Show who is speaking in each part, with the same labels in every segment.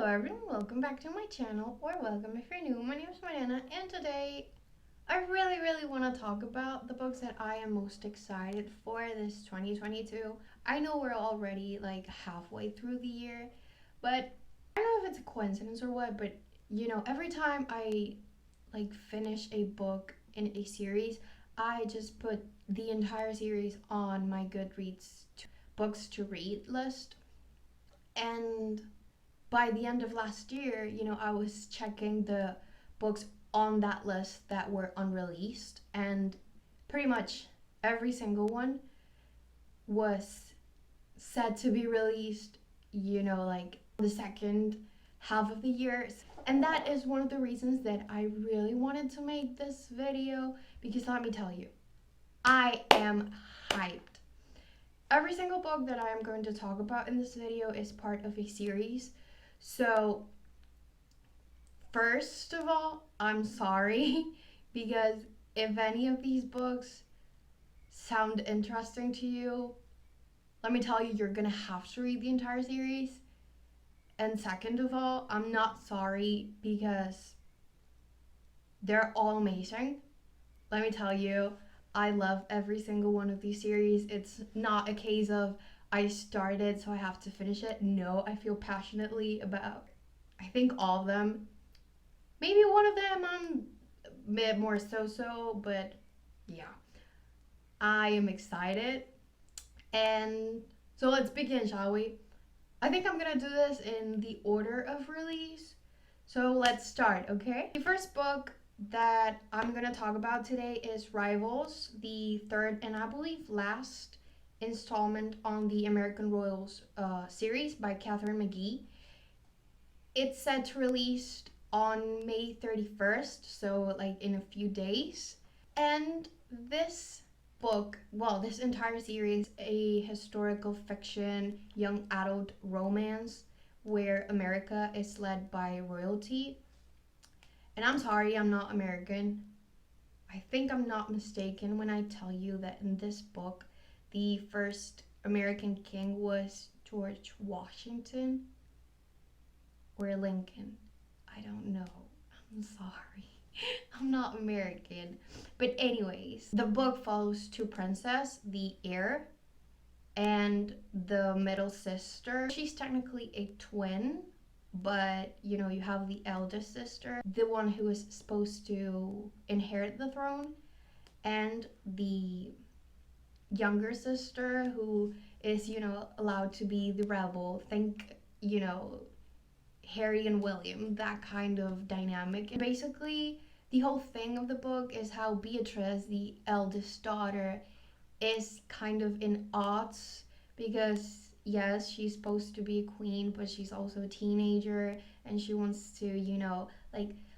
Speaker 1: Hello everyone, welcome back to my channel, or welcome if you're new. My name is Mariana, and today I really want to talk about the books that I am most excited for this 2022. I know we're already like halfway through the year, but I don't know if it's a coincidence or what, but every time I finish a book in a series, I just put the entire series on my Goodreads books to read list. And by the end of last year, I was checking the books on that list that were unreleased, and pretty much every single one was set to be released, the second half of the year. And that is one of the reasons that I really wanted to make this video, because let me tell you, I am hyped. Every single book that I am going to talk about in this video is part of a series. So, first of all, I'm sorry because if any of these books sound interesting to you, let me tell you, you're gonna have to read the entire series. And second of all, I'm not sorry because they're all amazing. Let me tell you, I love every single one of these series. It's not a case of I started so I have to finish it. No, I feel passionately about, I think, all of them. Maybe one of them I'm a bit more so, but yeah. I am excited. And so let's begin, shall we? I think I'm gonna do this in the order of release. So let's start, okay? The first book that I'm gonna talk about today is Rivals, the third and I believe last installment on the American Royals series by Catherine McGee. It's set to release on May 31st, so like in a few days. And this book, well, this entire series, a historical fiction young adult romance where America is led by royalty. And I'm sorry, I'm not American. I think I'm not mistaken when I tell you that in this book, the first American king was George Washington or Lincoln. I don't know. I'm sorry. I'm not American. But anyways, the book follows two princesses, the heir and the middle sister. She's technically a twin, but you have the eldest sister, the one who is supposed to inherit the throne, and the younger sister who is, allowed to be the rebel. Think, Harry and William, that kind of dynamic. And basically, the whole thing of the book is how Beatrice, the eldest daughter, is kind of in odds because, yes, she's supposed to be a queen, but she's also a teenager and she wants to,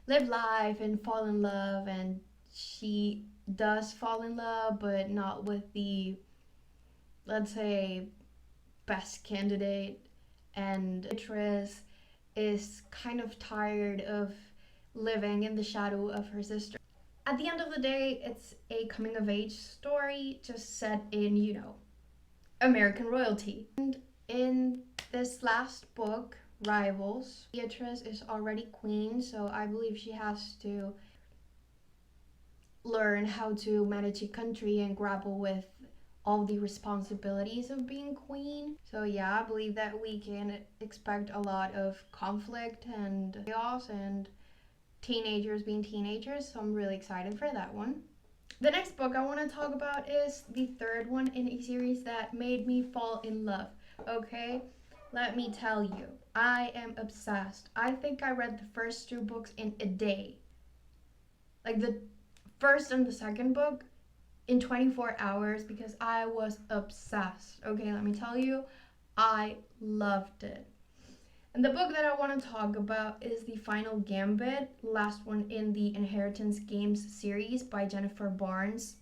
Speaker 1: live life and fall in love. And she does fall in love, but not with the, let's say, best candidate. And Beatrice is kind of tired of living in the shadow of her sister. At the end of the day, it's a coming of age story just set in, American royalty. And in this last book, Rivals, Beatrice is already queen, so I believe she has to learn how to manage a country and grapple with all the responsibilities of being queen. So yeah, I believe that we can expect a lot of conflict and chaos and teenagers being teenagers, so I'm really excited for that one. The next book I want to talk about is the third one in a series that made me fall in love. Okay, let me tell you, I am obsessed. I think I read the first two books in a day. Like the first and the second book in 24 hours because I was obsessed. Okay, let me tell you, I loved it. And the book that I want to talk about is The Final Gambit, last one in the Inheritance Games series by Jennifer Barnes.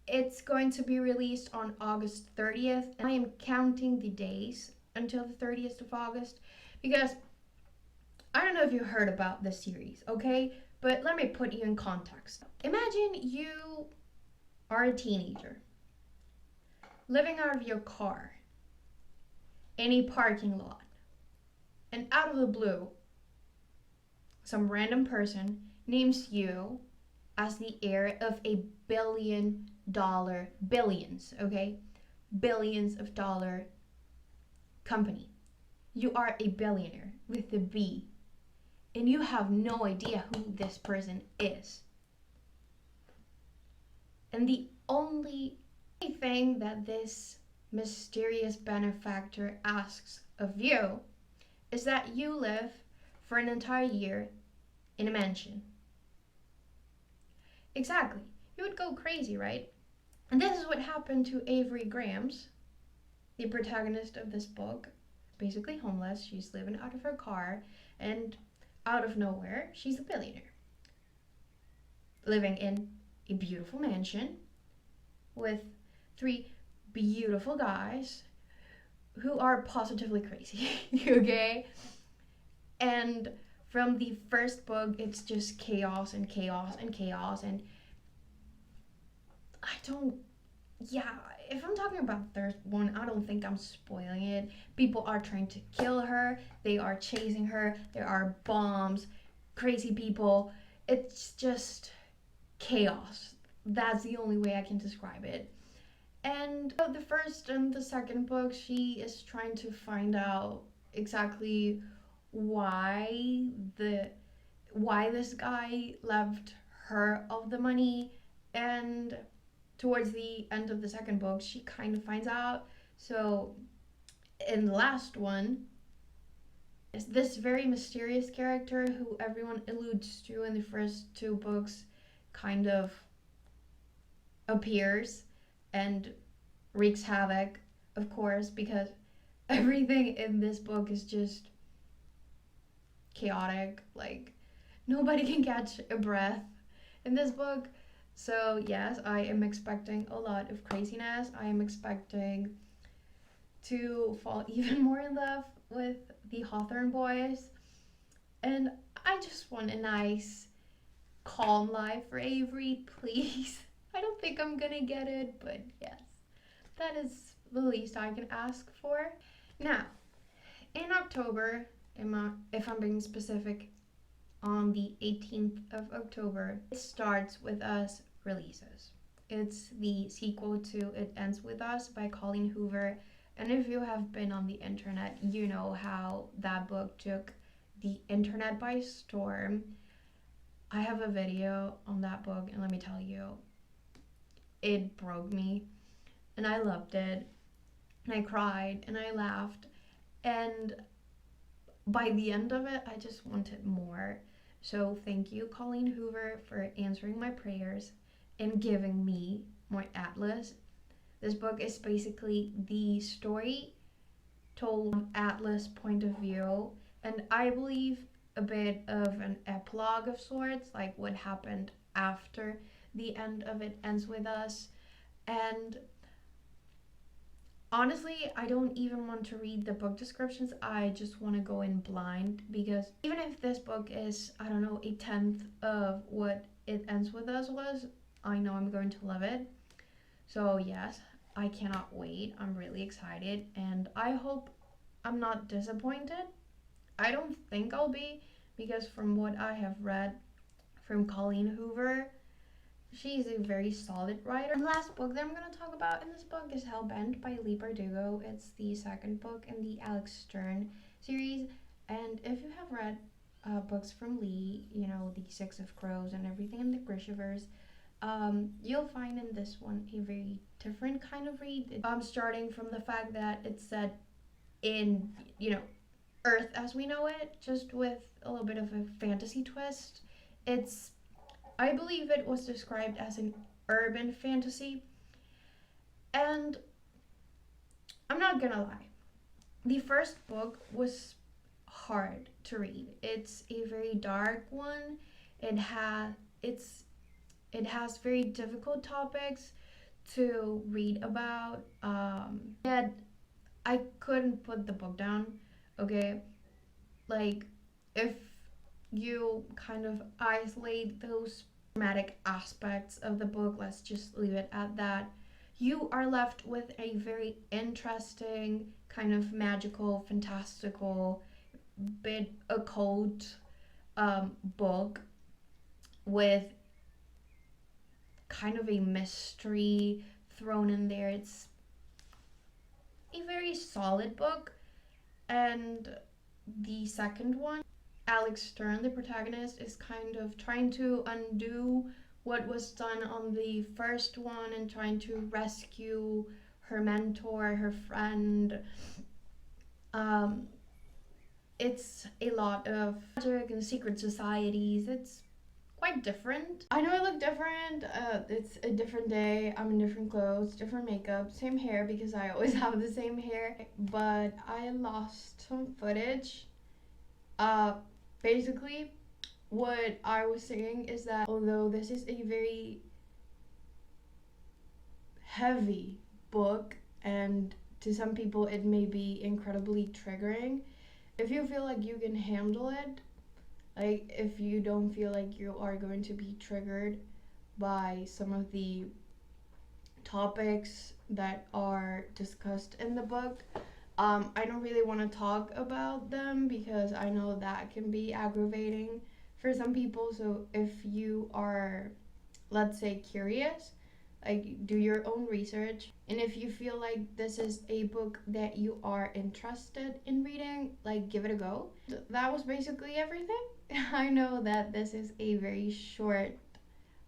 Speaker 1: It's going to be released on August 30th, and I am counting the days until the 30th of August because I don't know if you heard about this series, okay? But let me put you in context. Imagine you are a teenager living out of your car in a parking lot and out of the blue, some random person names you as the heir of a billions, okay? Billions of dollar company. You are a billionaire with a B, and you have no idea who this person is. And the only thing that this mysterious benefactor asks of you is that you live for an entire year in a mansion. Exactly. You would go crazy, right? And this is what happened to Avery Grams, the protagonist of this book. Basically homeless. She's living out of her car, and out of nowhere, she's a billionaire. Living in a beautiful mansion with 3 beautiful guys who are positively crazy, okay? And from the first book, it's just chaos and chaos and chaos. And I don't, yeah, if I'm talking about the third one, I don't think I'm spoiling it. People are trying to kill her, they are chasing her, there are bombs, crazy people. It's just chaos. That's the only way I can describe it. And the first and the second book, she is trying to find out exactly why this guy left her of the money, and towards the end of the second book she kind of finds out. So in the last one, is this very mysterious character who everyone alludes to in the first 2 books kind of appears and wreaks havoc, of course, because everything in this book is just chaotic. Like, nobody can catch a breath in this book. So yes, I am expecting a lot of craziness. I am expecting to fall even more in love with the Hawthorne boys. And I just want a nice, calm life for Avery, please. I don't think I'm gonna get it, but yes, that is the least I can ask for. Now, in October, if I'm being specific, on the 18th of October, It Starts With Us releases. It's the sequel to It Ends With Us by Colleen Hoover. And if you have been on the internet, you know how that book took the internet by storm. I have a video on that book, and let me tell you, it broke me. And I loved it. And I cried and I laughed. And by the end of it, I just wanted more. So thank you, Colleen Hoover, for answering my prayers and giving me my Atlas. This book is basically the story told from Atlas' point of view, and I believe a bit of an epilogue of sorts, like what happened after the end of It Ends With Us. And honestly, I don't even want to read the book descriptions. I just want to go in blind, because even if this book is, I don't know, a tenth of what It Ends With Us was, I know I'm going to love it. So yes, I cannot wait. I'm really excited, and I hope I'm not disappointed. I don't think I'll be, because from what I have read from Colleen Hoover, she's a very solid writer. And the last book that I'm going to talk about in this book is Hellbent by Leigh Bardugo. It's the second book in the Alex Stern series. And if you have read books from Leigh, you know, The Six of Crows and everything in the Grishaverse, you'll find in this one a very different kind of read. Starting from the fact that it's set in, you know, Earth as we know it, just with a little bit of a fantasy twist. I believe it was described as an urban fantasy. And I'm not gonna lie, the first book was hard to read. It's a very dark one. It has very difficult topics to read about. And I couldn't put the book down, okay? Like, if you kind of isolate those dramatic aspects of the book, let's just leave it at that, you are left with a very interesting, kind of magical, fantastical, bit occult book with kind of a mystery thrown in there. It's a very solid book. And the second one, Alex Stern, the protagonist, is kind of trying to undo what was done on the first one and trying to rescue her mentor, her friend. Um, it's a lot of magic and secret societies. It's quite different. I know I look different. It's a different day. I'm in different clothes, different makeup, same hair because I always have the same hair. But I lost some footage. Uh, Basically, what I was saying is that although this is a very heavy book and to some people it may be incredibly triggering, if you feel like you can handle it, like if you don't feel like you are going to be triggered by some of the topics that are discussed in the book, I don't really want to talk about them because I know that can be aggravating for some people. So if you are, let's say, curious, like do your own research, and if you feel like this is a book that you are interested in reading, like give it a go. That was basically everything. I know that this is a very short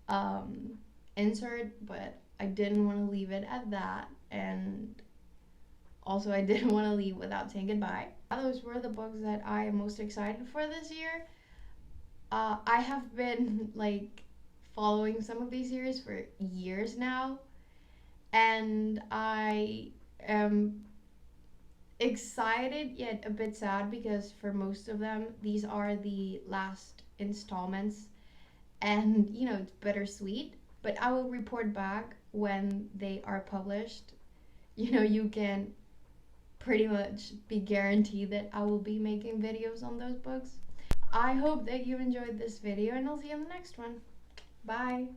Speaker 1: um, insert, but I didn't want to leave it at that, and also I didn't want to leave without saying goodbye. Those were the books that I am most excited for this year. I have been like following some of these series for years now, and I am excited yet a bit sad because for most of them, these are the last installments, and it's bittersweet. But I will report back when they are published. You can pretty much be guaranteed that I will be making videos on those books. I hope that you enjoyed this video, and I'll see you in the next one. Bye!